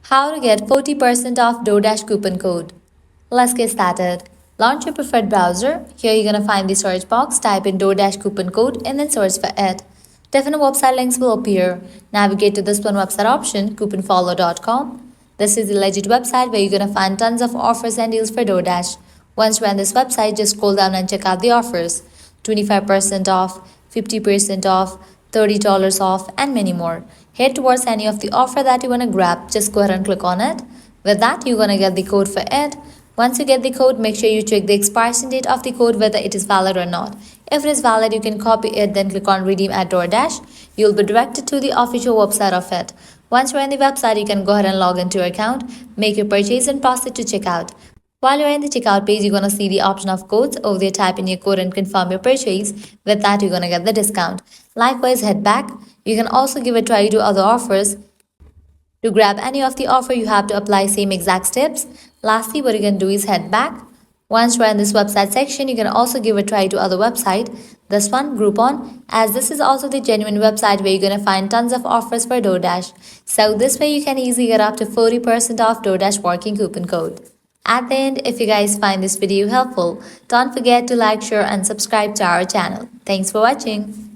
How to get 40% off Doordash coupon code. Let's get started. Launch your preferred browser. Here you're gonna find the search box, type in Doordash coupon code and then search for it. Different website links will appear. Navigate to this one website option, couponfollow.com. This is the legit website where you're gonna find tons of offers and deals for Doordash. Once you're on this website, just scroll down and check out the offers. 25% off, 50% off, $30 off, and many more. Head towards any of the offer that you want to grab, just go ahead and click on it. With that, you're going to get the code for it. Once you get the code, make sure you check the expiration date of the code, whether it is valid or not. If it is valid, you can copy it, then click on redeem at Doordash. You'll be directed to the official website of it. Once you're in the website, you can go ahead and log into your account, make your purchase and proceed to checkout. While you're in the checkout page, you're going to see the option of codes. Over there, type in your code and confirm your purchase. With that, you're going to get the discount. Likewise, head back. You can also give a try to other offers. To grab any of the offer, you have to apply same exact steps. Lastly, what you can do is head back. Once you're in this website section, you can also give a try to other website. This one, Groupon, as this is also the genuine website where you're going to find tons of offers for Doordash. So this way you can easily get up to 40% off Doordash working coupon code. At the end, if you guys find this video helpful, don't forget to like, share and subscribe to our channel. Thanks for watching.